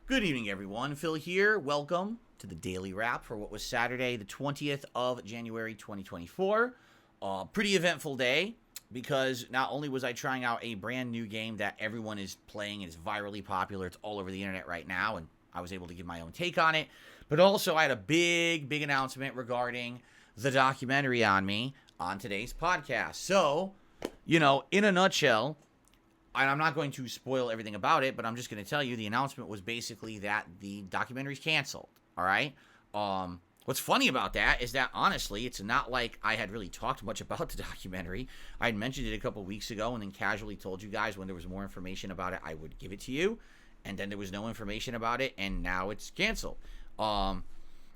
Good evening, everyone. Phil here. Welcome to the Daily Wrap for what was Saturday, the 20th of January, 2024. Pretty eventful day because not only was I trying out a brand new game that everyone is playing and is virally popular, it's all over the internet right now, and I was able to give my own take on it, but also I had a big announcement regarding the documentary on me on today's podcast. So, in a nutshell, and I'm not going to spoil everything about it, but I'm just going to tell you the announcement was basically that the documentary's canceled, all right? What's funny about that is that, honestly, it's not like I had really talked much about the documentary. I had mentioned it a couple weeks ago and then casually told you guys when there was more information about it, I would give it to you. And then there was no information about it, and now it's canceled.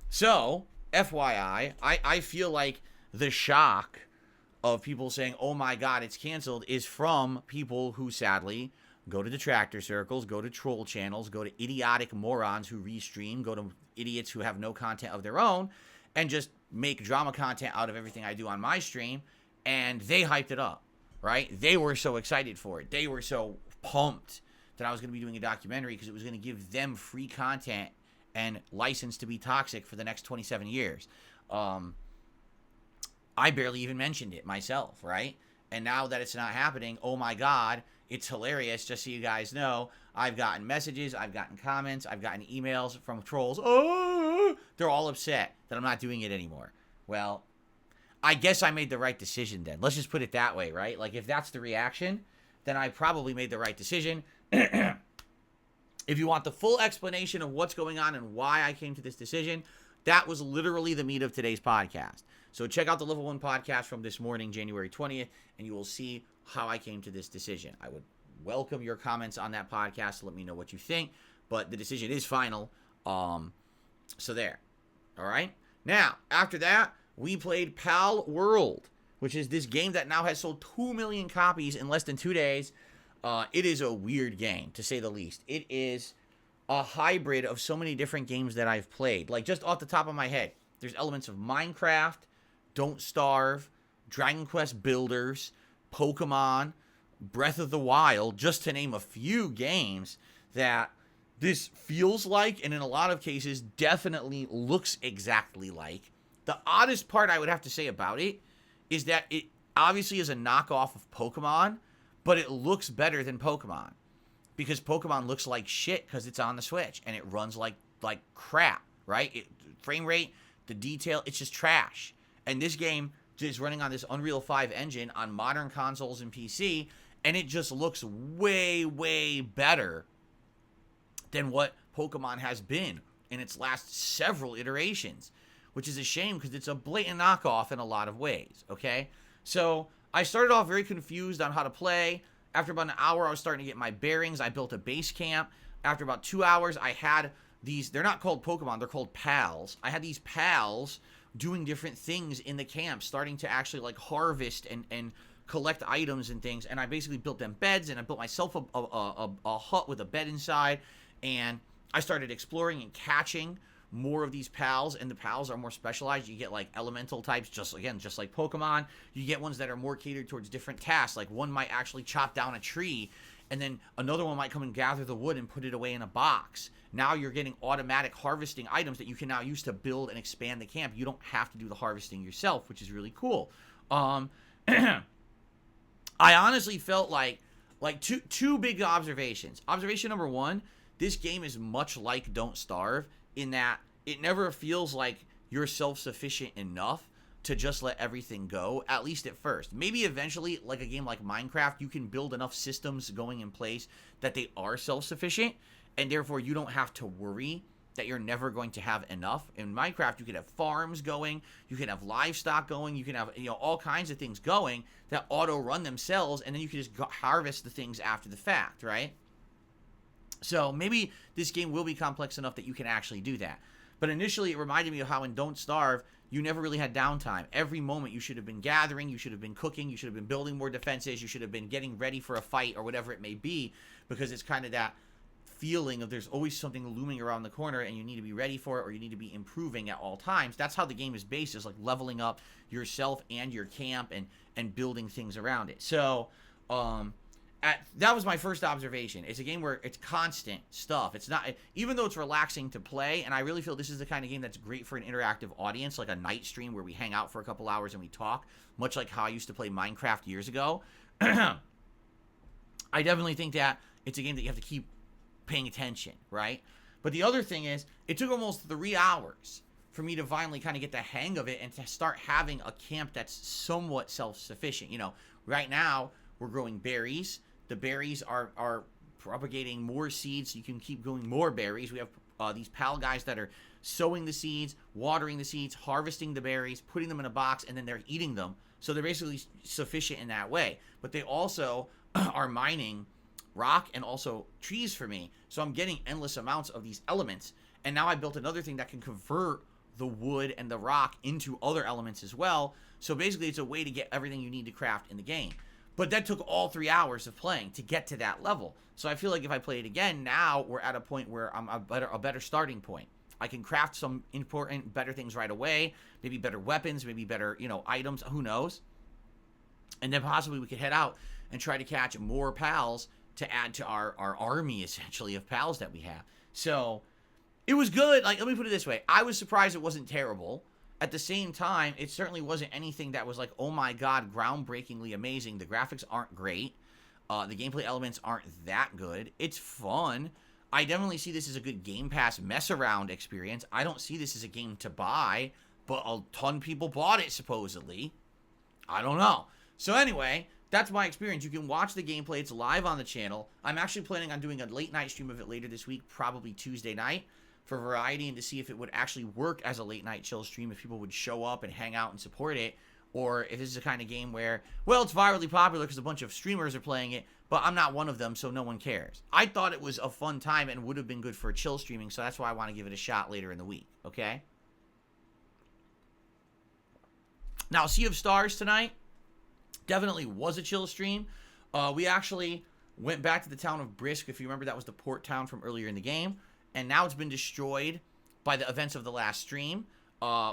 So, FYI, I feel like the shock of people saying, oh my god, it's canceled, is from people who sadly go to detractor circles, go to troll channels, go to idiotic morons who restream, go to idiots who have no content of their own, and just make drama content out of everything I do on my stream, and they hyped it up, right? They were so excited for it. They were so pumped that I was going to be doing a documentary because it was going to give them free content and license to be toxic for the next 27 years. I barely even mentioned it myself, right? And now that it's not happening, oh my god, it's hilarious. Just so you guys know, I've gotten messages, I've gotten comments, I've gotten emails from trolls. Oh, they're all upset that I'm not doing it anymore. Well, I guess I made the right decision then. Let's just put it that way, right? Like, if that's the reaction, then I probably made the right decision. If you want the full explanation of what's going on and why I came to this decision, that was literally the meat of today's podcast. So check out the Level 1 podcast from this morning, January 20th, and you will see how I came to this decision. I would welcome your comments on that podcast to let me know what you think, but the decision is final. So there. All right? Now, after that, we played Palworld, which is this game that now has sold 2 million copies in less than 2 days. It is a weird game, to say the least. It is a hybrid of so many different games that I've played. Like, just off the top of my head, there's elements of Minecraft, Don't Starve, Dragon Quest Builders, Pokemon, Breath of the Wild, just to name a few games that this feels like, and in a lot of cases definitely looks exactly like. The oddest part I would have to say about it is that it obviously is a knockoff of Pokemon, but it looks better than Pokemon. Because Pokemon looks like shit because it's on the Switch and it runs like crap, right? Frame rate, the detail, it's just trash. And this game is running on this Unreal 5 engine on modern consoles and PC, and it just looks way better than what Pokemon has been in its last several iterations, which is a shame because it's a blatant knockoff in a lot of ways, okay? So I started off very confused on how to play. After about an hour, I was starting to get my bearings. I built a base camp. After about 2 hours, I had these, they're not called Pokemon, they're called pals. I had these pals doing different things in the camp, starting to actually like harvest and collect items and things. And I basically built them beds, and I built myself a hut with a bed inside. And I started exploring and catching more of these pals, and the pals are more specialized. You get like elemental types, just like Pokemon. You get ones that are more catered towards different tasks. Like one might actually chop down a tree, and then another one might come and gather the wood and put it away in a box. Now you're getting automatic harvesting items that you can now use to build and expand the camp. You don't have to do the harvesting yourself, which is really cool. I honestly felt like two big observations. Observation number one, this game is much like Don't Starve, in that it never feels like you're self-sufficient enough to just let everything go, at least at first. Maybe eventually, like a game like Minecraft, you can build enough systems going in place that they are self-sufficient, and therefore you don't have to worry that you're never going to have enough. In Minecraft, you can have farms going, you can have livestock going, you can have all kinds of things going that auto-run themselves, and then you can just harvest the things after the fact, right? So maybe this game will be complex enough that you can actually do that. But initially, it reminded me of how in Don't Starve, you never really had downtime. Every moment you should have been gathering, you should have been cooking, you should have been building more defenses, you should have been getting ready for a fight or whatever it may be, because it's kind of that feeling of there's always something looming around the corner and you need to be ready for it, or you need to be improving at all times. That's how the game is based, is like leveling up yourself and your camp and building things around it. So, that was my first observation. It's a game where it's constant stuff. It's not, even though it's relaxing to play, and I really feel this is the kind of game that's great for an interactive audience, like a night stream where we hang out for a couple hours and we talk, much like how I used to play Minecraft years ago. I definitely think that it's a game that you have to keep paying attention, right? But the other thing is, it took almost 3 hours for me to finally kind of get the hang of it and to start having a camp that's somewhat self-sufficient. You know, right now, we're growing berries. The berries are propagating more seeds, so you can keep growing more berries. We have these pal guys that are sowing the seeds, watering the seeds, harvesting the berries, putting them in a box, and then they're eating them. So they're basically sufficient in that way. But they also are mining rock and also trees for me. So I'm getting endless amounts of these elements. And now I built another thing that can convert the wood and the rock into other elements as well. So basically it's a way to get everything you need to craft in the game. But that took all 3 hours of playing to get to that level. So I feel like if I play it again, now we're at a point where I'm a better starting point. I can craft some important, better things right away. Maybe better weapons, maybe better, items. Who knows? And then possibly we could head out and try to catch more pals to add to our army, essentially, of pals that we have. So it was good. Like, let me put it this way. I was surprised it wasn't terrible. At the same time, it certainly wasn't anything that was like, oh my god, groundbreakingly amazing. The graphics aren't great. The gameplay elements aren't that good. It's fun. I definitely see this as a good Game Pass mess-around experience. I don't see this as a game to buy, but a ton of people bought it, supposedly. I don't know. So anyway, that's my experience. You can watch the gameplay. It's live on the channel. I'm actually planning on doing a late-night stream of it later this week, probably Tuesday night, for variety and to see if it would actually work as a late-night chill stream, if people would show up and hang out and support it, or if this is the kind of game where, well, it's virally popular because a bunch of streamers are playing it, but I'm not one of them, so no one cares. I thought it was a fun time and would have been good for chill streaming, so that's why I want to give it a shot later in the week, okay? Now, Sea of Stars tonight definitely was a chill stream. We actually went back to the town of Brisk. If you remember, that was the port town from earlier in the game. And now it's been destroyed by the events of the last stream.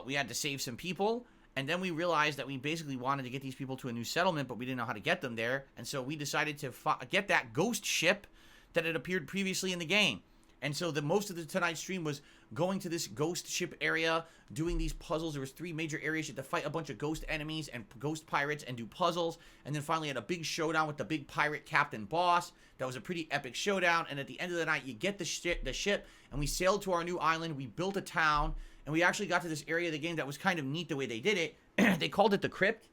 We had to save some people. And then we realized that we basically wanted to get these people to a new settlement, but we didn't know how to get them there. And so we decided to get that ghost ship that had appeared previously in the game. And so most of tonight's stream was going to this ghost ship area, doing these puzzles. There was 3 major areas. You had to fight a bunch of ghost enemies and ghost pirates and do puzzles. And then finally had a big showdown with the big pirate captain boss. That was a pretty epic showdown. And at the end of the night, you get the ship, and we sailed to our new island. We built a town, and we actually got to this area of the game that was kind of neat the way they did it. They called it the Crypt.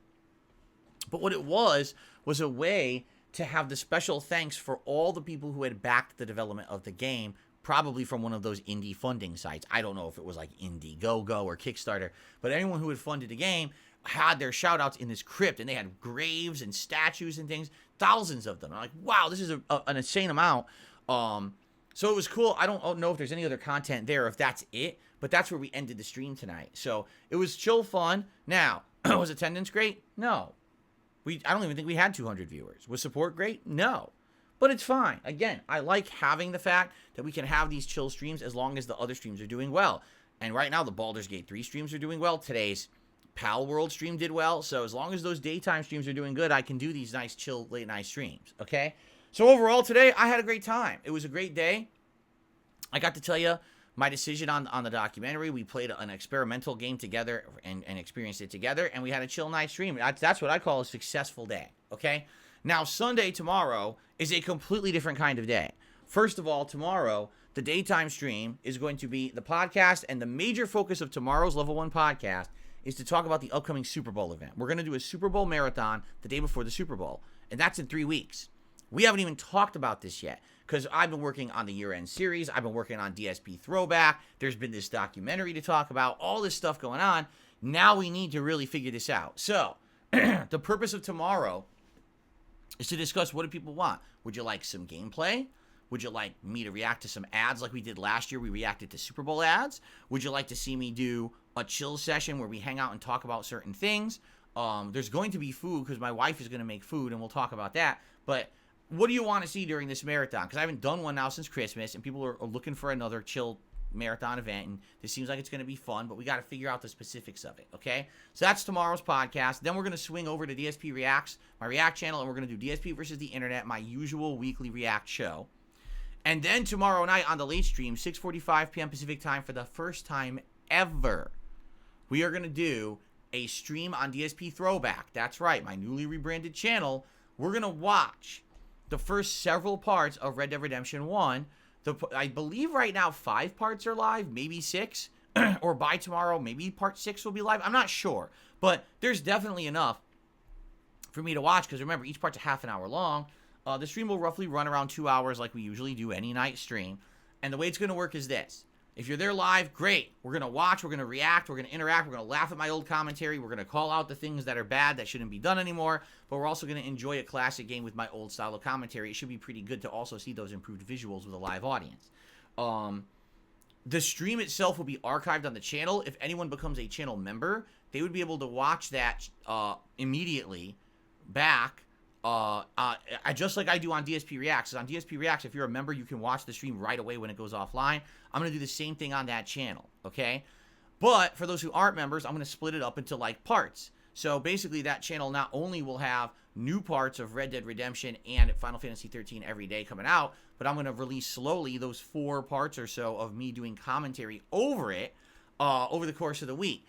But what it was a way to have the special thanks for all the people who had backed the development of the game, probably from one of those indie funding sites. I don't know if it was like Indiegogo or Kickstarter, but anyone who had funded the game had their shout-outs in this crypt, and they had graves and statues and things, thousands of them. I'm like, wow, this is an insane amount. So it was cool. I don't know if there's any other content there, if that's it, but that's where we ended the stream tonight. So it was chill fun. Now, was attendance great? No. I don't even think we had 200 viewers. Was support great? No. But it's fine. Again, I like having the fact that we can have these chill streams as long as the other streams are doing well. And right now, the Baldur's Gate 3 streams are doing well. Today's Palworld stream did well. So as long as those daytime streams are doing good, I can do these nice, chill, late-night streams. Okay? So overall, today, I had a great time. It was a great day. I got to tell you my decision on the documentary. We played an experimental game together and experienced it together. And we had a chill night stream. That's what I call a successful day. Okay? Now, Sunday, tomorrow, is a completely different kind of day. First of all, tomorrow, the daytime stream is going to be the podcast, and the major focus of tomorrow's Level 1 podcast is to talk about the upcoming Super Bowl event. We're going to do a Super Bowl marathon the day before the Super Bowl, and that's in 3 weeks. We haven't even talked about this yet, because I've been working on the year-end series. I've been working on DSP Throwback. There's been this documentary to talk about, all this stuff going on. Now we need to really figure this out. So, the purpose of tomorrow is to discuss, what do people want? Would you like some gameplay? Would you like me to react to some ads like we did last year? We reacted to Super Bowl ads. Would you like to see me do a chill session where we hang out and talk about certain things? There's going to be food because my wife is going to make food, and we'll talk about that. But what do you want to see during this marathon? Because I haven't done one now since Christmas, and people are looking for another chill marathon event, and this seems like it's going to be fun, but we got to figure out the specifics of it, okay? So that's tomorrow's podcast. Then we're going to swing over to DSP Reacts, my React channel, and we're going to do DSP versus the internet, my usual weekly React show. And then tomorrow night on the late stream, 6:45 p.m. Pacific time, for the first time ever, we are going to do a stream on DSP Throwback. That's right, my newly rebranded channel. We're going to watch the first several parts of Red Dead Redemption 1. I believe right now 5 parts are live, maybe 6. Or by tomorrow, maybe part 6 will be live. I'm not sure. But there's definitely enough for me to watch, because remember, each part's a half an hour long. The stream will roughly run around 2 hours like we usually do any night stream. And the way it's going to work is this. If you're there live, great. We're going to watch, we're going to react, we're going to interact, we're going to laugh at my old commentary, we're going to call out the things that are bad that shouldn't be done anymore, but we're also going to enjoy a classic game with my old style of commentary. It should be pretty good to also see those improved visuals with a live audience. The stream itself will be archived on the channel. If anyone becomes a channel member, they would be able to watch that immediately back. Just like I do on DSP Reacts. On DSP Reacts, if you're a member, you can watch the stream right away when it goes offline. I'm going to do the same thing on that channel, okay? But for those who aren't members, I'm going to split it up into, like, parts. So basically, that channel not only will have new parts of Red Dead Redemption and Final Fantasy 13 every day coming out, but I'm going to release slowly those 4 parts or so of me doing commentary over it over the course of the week.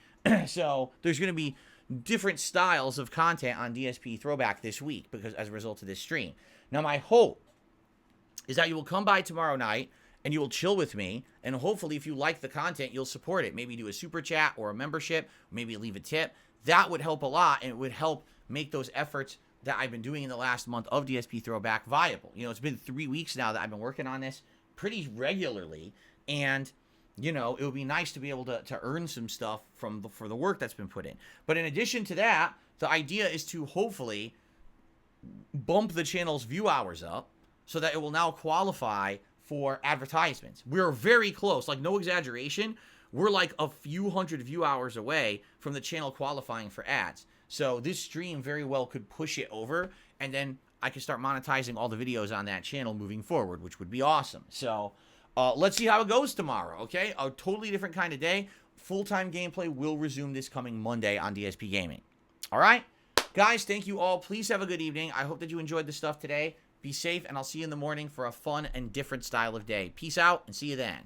So there's going to be different styles of content on DSP Throwback this week, because as a result of this stream. Now, my hope is that you will come by tomorrow night and you will chill with me, and hopefully if you like the content, you'll support it. Maybe do a super chat or a membership, maybe leave a tip. That would help a lot, and it would help make those efforts that I've been doing in the last month of DSP Throwback viable. You know, it's been 3 weeks now that I've been working on this pretty regularly, and you know, it would be nice to be able to earn some stuff for the work that's been put in. But in addition to that, the idea is to hopefully bump the channel's view hours up so that it will now qualify for advertisements. We're very close, like no exaggeration. We're like a few hundred view hours away from the channel qualifying for ads. So this stream very well could push it over, and then I can start monetizing all the videos on that channel moving forward, which would be awesome. So let's see how it goes tomorrow, okay? A totally different kind of day. Full-time gameplay will resume this coming Monday on DSPGaming. All right? Guys, thank you all. Please have a good evening. I hope that you enjoyed the stuff today. Be safe, and I'll see you in the morning for a fun and different style of day. Peace out, and see you then.